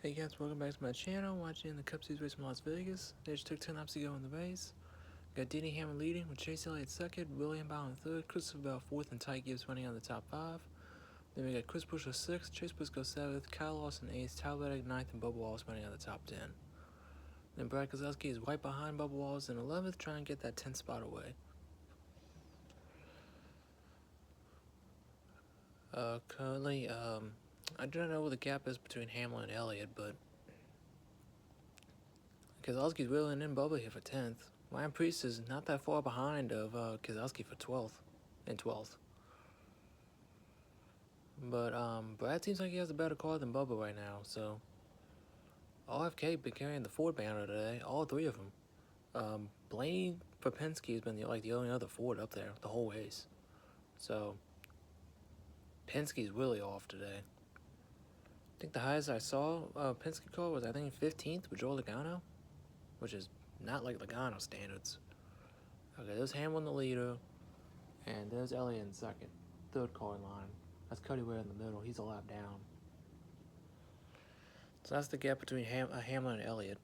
Hey guys, welcome back to my channel. Watching the Cup Series race from Las Vegas. They just took 10 laps to go in the race. Got Denny Hamlin leading with Chase Elliott second, William Bowen third, Christopher Bell fourth, and Ty Gibbs running on the top five. Then we got Chris Buescher sixth, Chase Briscoe seventh, Kyle Lawson eighth, Tyler Reddick ninth, and Bubba Wallace running on the top 10. Then Brad Keselowski is right behind Bubba Wallace in 11th, trying to get that 10th spot away. Currently, I do not know what the gap is between Hamlin and Elliott, but Keselowski's wheeling in Bubba here for 10th. Ryan Preece is not that far behind of Keselowski for 12th and 12th. But Brad seems like he has a better car than Bubba right now, so RFK been carrying the Ford banner today, all three of them. Blaney for Penske has been the only other Ford up there the whole race. So Penske's really off today. I think the highest I saw Penske car was 15th with Joe Logano, which is not like Logano standards. Okay, there's Hamlin the leader, and there's Elliott in second. Third car in line. That's Cody Ware in the middle. He's a lap down. So that's the gap between Hamlin and Elliott.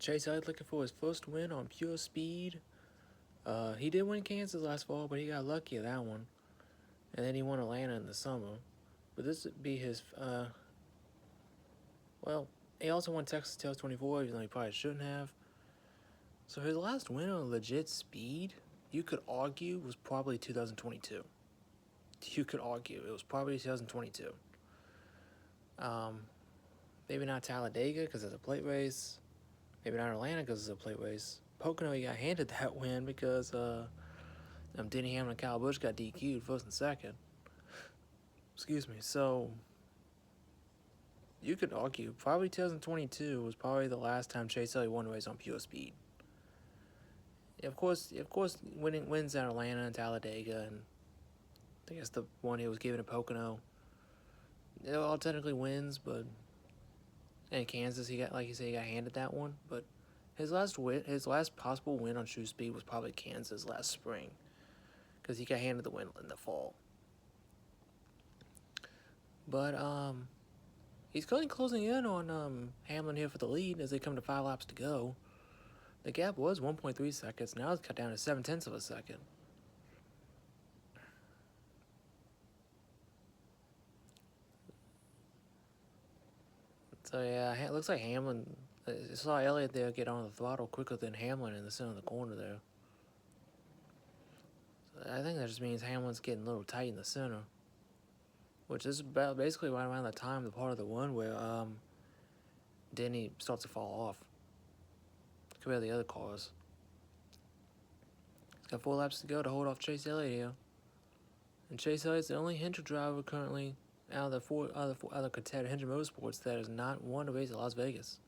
Chase Elliott looking for his first win on pure speed. He did win Kansas last fall, but he got lucky at that one. And then he won Atlanta in the summer. But this would be his, well, he also won Texas Tales 24, even though he probably shouldn't have. So his last win on legit speed, you could argue, was probably 2022. You could argue it was probably 2022. Maybe not Talladega because it's a plate race. Maybe not Atlanta because it's a plate race. Pocono, he got handed that win because Denny Hamlin and Kyle Busch got DQ'd first and second. Excuse me. So you could argue probably 2022 was probably the last time Chase Elliott won a race on pure speed. Of course, winning wins at Atlanta and Talladega, and I guess the one he was given to Pocono. They're all technically wins, but in Kansas he got, like you say, he got handed that one. But his last possible win on true speed was probably Kansas last spring, because he got handed the win in the fall. But he's currently closing in on Hamlin here for the lead as they come to 5 laps to go. The gap was 1.3 seconds. Now it's cut down to 0.7 of a second. So yeah, it looks like Hamlin. I saw Elliott there get on the throttle quicker than Hamlin in the center of the corner there. So I think that just means Hamlin's getting a little tight in the center, which is about basically right around the time, the part of the run where Denny starts to fall off compared to the other cars. He's got 4 laps to go to hold off Chase Elliott here, and Chase Elliott's the only Hendrick driver currently out of the four other contender Hendrick Motorsports that has not won a race at Las Vegas.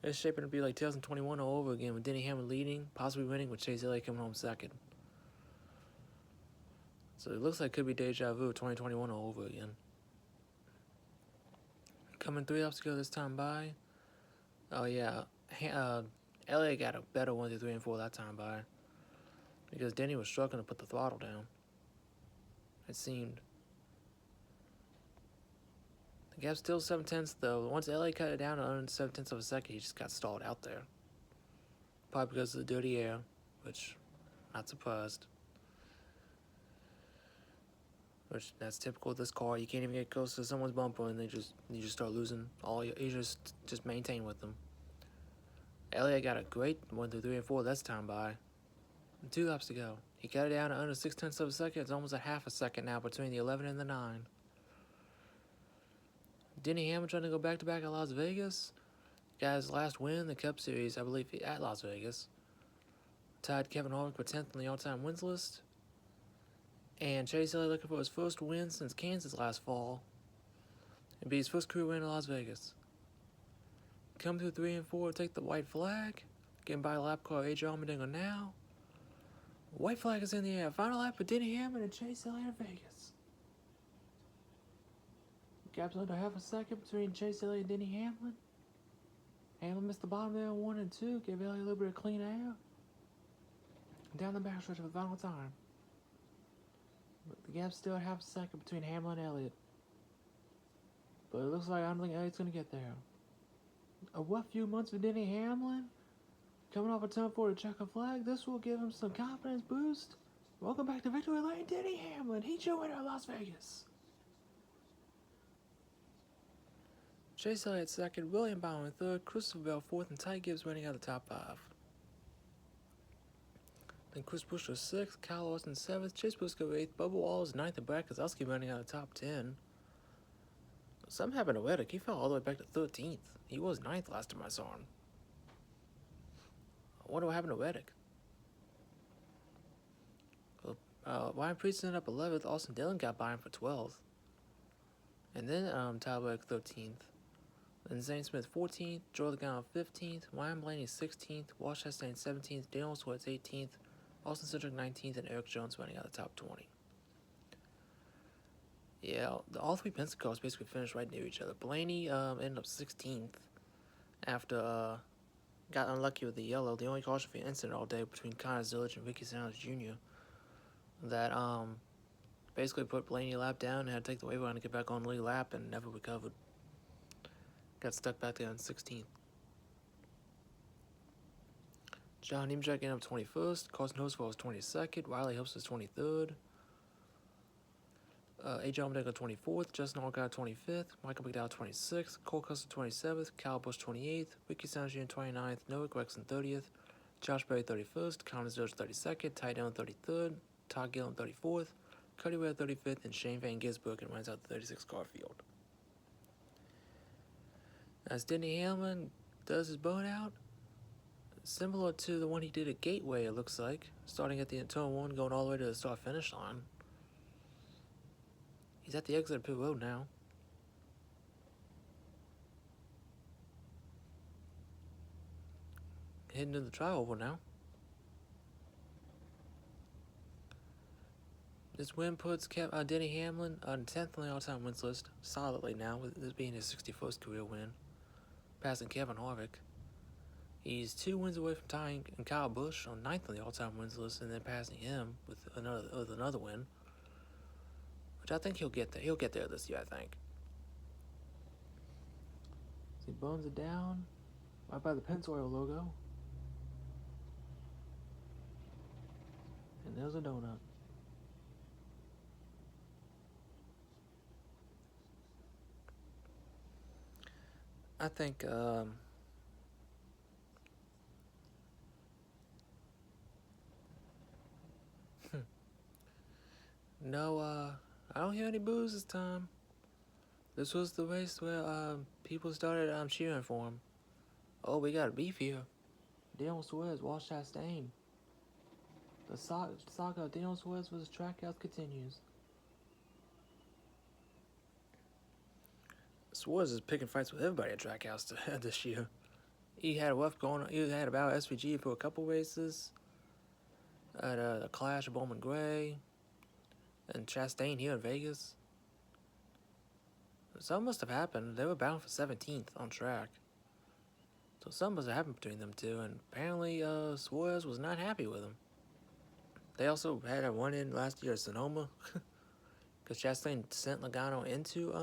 It's shaping to be like 2021 all over again, with Denny Hamlin leading, possibly winning, with Chase Elliott coming home second. So it looks like it could be deja vu, 2021 all over again. Coming 3 laps to go this time by. Oh yeah, Elliott got a better 1 through 3 and 4 that time by, because Denny was struggling to put the throttle down. It seemed. The gap's still 0.7 though. Once Elliott cut it down to under 0.7 of a second, he just got stalled out there. Probably because of the dirty air, which, not surprised. Which, that's typical of this car. You can't even get close to someone's bumper, and you just start losing all. You just maintain with them. Elliott got a great 1 through 3 and 4 this time by. 2 laps to go. He got it down to under 0.6 of a second. It's almost a half a second now between the 11 and the 9. Denny Hamlin trying to go back-to-back at Las Vegas. Got his last win in the Cup Series, I believe, at Las Vegas. Tied Kevin Harvick for 10th on the all-time wins list. And Chase Elliott looking for his first win since Kansas last fall. It'd be his first career win in Las Vegas. Come through 3 and 4, take the white flag. Getting by lap car AJ Allmendinger now. White flag is in the air. Final lap for Denny Hamlin and Chase Elliott in Vegas. Gap's under half a second between Chase Elliott and Denny Hamlin. Hamlin missed the bottom there on 1 and 2. Gave Elliott a little bit of clean air. Down the backstretch for the final time. But the gap's still at half a second between Hamlin and Elliott. But it looks like I don't think Eddie's gonna get there. A what few months of Denny Hamlin? Coming off a turn 4 to check a flag, this will give him some confidence boost. Welcome back to Victory Lane, Denny Hamlin. He's your winner of Las Vegas. Chase Elliott second, William Byron third, Christopher Bell fourth, and Ty Gibbs running out of the top 5. Then Chris Buescher sixth, Kyle Austin seventh, Chase Briscoe eighth, Bubba Wallace ninth, and Brad Keselowski running out of the top 10. Something happened to Reddick. He fell all the way back to 13th. He was 9th last time I saw him. I wonder what happened to Reddick. Ryan Priest ended up 11th. Austin Dillon got by him for 12th. And then Tyler Reddick 13th. Then Zane Smith 14th. Joe Logano 15th. Ryan Blaney 16th. Wash Chastain 17th. Daniel Swartz 18th. Austin Cindric 19th. And Eric Jones running out of the top 20. Yeah, all three Penske cars basically finished right near each other. Blaney ended up 16th after got unlucky with the yellow. The only caution-free incident all day between Connor Zilic and Ricky Sanders Jr. that basically put Blaney a lap down and had to take the wave around to get back on the lead lap and never recovered. Got stuck back there on 16th. John Nemechek ended up 21st. Carson Hocevar was 22nd. Riley Helps was 23rd. AJ Allmendinger 24th, Justin Allgaier 25th, Michael McDowell 26th, Cole Custer 27th, Kyle Busch 28th, Ricky Sanders Jr. 29th, Noah Gragson 30th, Josh Berry 31st, Connor Zilic 32nd, Ty Dillon 33rd, Todd Gilliland 34th, Cody Ware 35th, and Shane Van Gisbergen runs out the 36 car field. As Denny Hamlin does his boat out, similar to the one he did at Gateway, it looks like, starting at the turn 1, going all the way to the start-finish line. He's at the exit of pit road now. Heading to the trioval now. This win puts Denny Hamlin on 10th on the all-time wins list, solidly now, with this being his 61st career win, passing Kevin Harvick. He's 2 wins away from tying Kyle Busch on 9th on the all-time wins list, and then passing him with another win. I think he'll get there. He'll get there this year, I think. So he bones it down right by the Pennzoil logo. And there's a donut. I think no, I don't hear any boos this time. This was the race where people started cheering for him. Oh, we got a beef here. Daniel Suarez, Wash Chastain. The saga of Daniel Suarez vs. Trackhouse continues. Suarez is picking fights with everybody at Trackhouse this year. He had a rough going. He had about SVG for a couple races. At a clash of Bowman Gray. And Chastain here in Vegas. Something must have happened. They were bound for 17th on track. So something must have happened between them two, and apparently Suarez was not happy with him. They also had a run-in last year at Sonoma. Because Chastain sent Logano into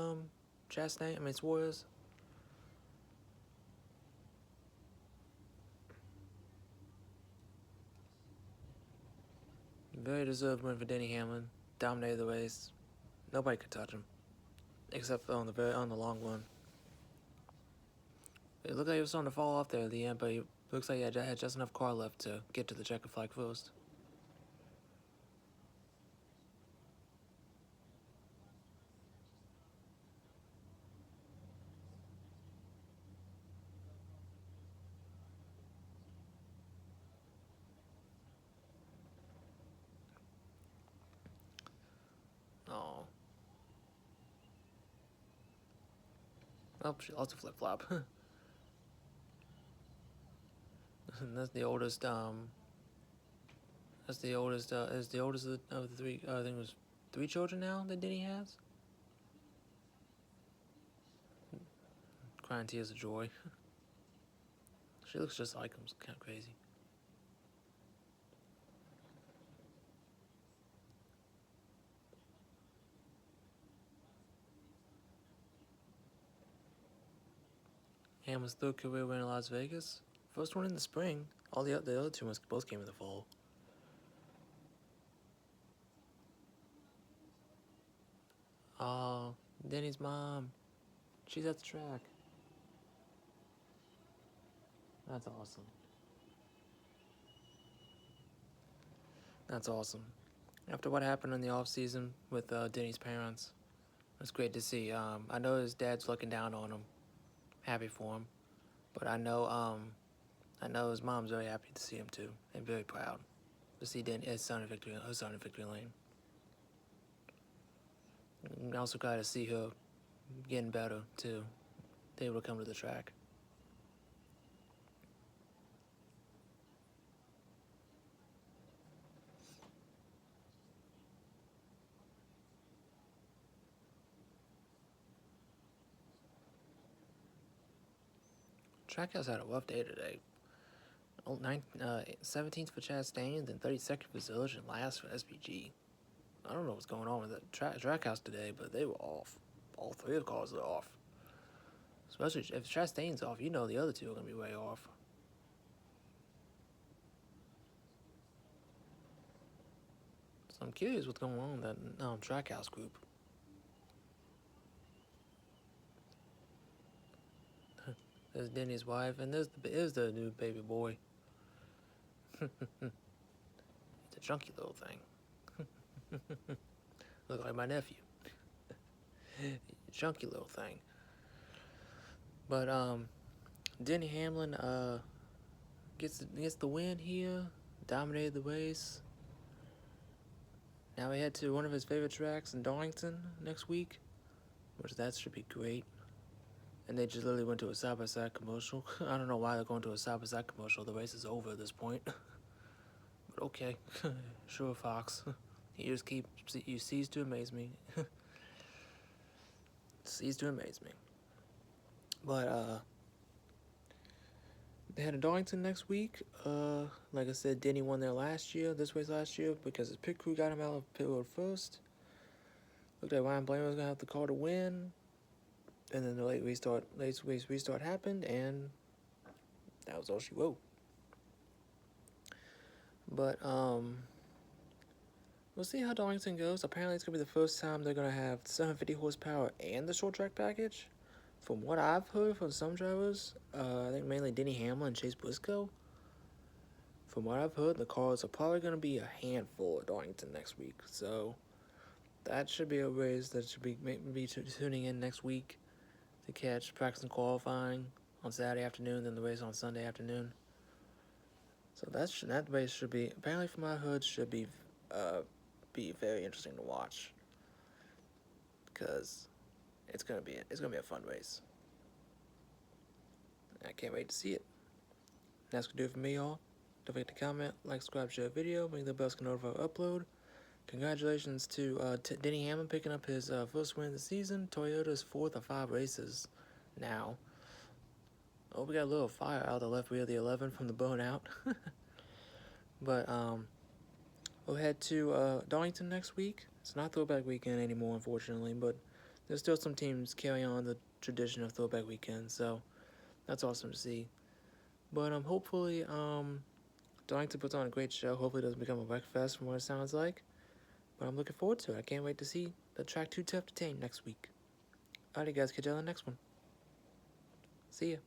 Suarez. Very deserved win for Denny Hamlin. Dominated the race. Nobody could touch him, except on the long one. It looked like he was starting to fall off there at the end, but he looks like he had just enough car left to get to the checkered flag first. Oh, she lost a flip-flop. That's the oldest, is the oldest of the 3, I think it was 3 children now that Denny has. Crying tears of joy. She looks just like him, it's kind of crazy. Hamlin's third career win in Las Vegas. First one in the spring. All the other two ones both came in the fall. Oh, Denny's mom. She's at the track. That's awesome. That's awesome. After what happened in the off season with Denny's parents, it's great to see. I know his dad's looking down on him, happy for him, but I know his mom's very happy to see him too, and very proud to see his son in victory lane. And also glad to see her getting better too, able to come to the track. Trackhouse had a rough day today. 17th for Chastain, then 32nd for Zilch, and last for SPG. I don't know what's going on with the Trackhouse today, but they were off. All three of the cars are off. Especially if Chastain's off, you know the other two are going to be way off. So I'm curious what's going on with that Trackhouse group. There's Denny's wife, and there's the new baby boy. It's a chunky little thing. Look like my nephew. Chunky little thing. But Denny Hamlin gets the win here. Dominated the race. Now we head to one of his favorite tracks in Darlington next week, which that should be great. And they just literally went to a side-by-side commercial. I don't know why they're going to a side-by-side commercial. The race is over at this point. But okay. Sure, Fox. You cease to amaze me. Cease to amaze me. But, they had a Darlington next week. Like I said, Denny won there this race last year, because his pit crew got him out of pit road first. Looked like Ryan Blaney was going to have the car to win. And then the late race restart happened, and that was all she wrote. But, we'll see how Darlington goes. Apparently, it's going to be the first time they're going to have 750 horsepower and the short track package. From what I've heard from some drivers, I think mainly Denny Hamlin and Chase Briscoe. From what I've heard, the cars are probably going to be a handful at Darlington next week. So, that should be a race that should be tuning in next week to catch practice and qualifying on Saturday afternoon, then the race on Sunday afternoon. So that race should be, apparently from what I heard, should be very interesting to watch, because it's gonna be a fun race. I can't wait to see it. That's gonna do it for me, y'all. Don't forget to comment, like, subscribe, share the video, ring the bell to notify upload. Congratulations to Denny Hamlin picking up his first win of the season. Toyota's 4th of 5 races now. Oh, we got a little fire out of the left rear of the 11 from the burnout. But we'll head to Darlington next week. It's not Throwback Weekend anymore, unfortunately, but there's still some teams carrying on the tradition of Throwback Weekend, so that's awesome to see. But hopefully Darlington puts on a great show. Hopefully it doesn't become a wreck fest from what it sounds like. But I'm looking forward to it. I can't wait to see the track Too Tough to Tame next week. Alrighty, guys, catch you on the next one. See ya.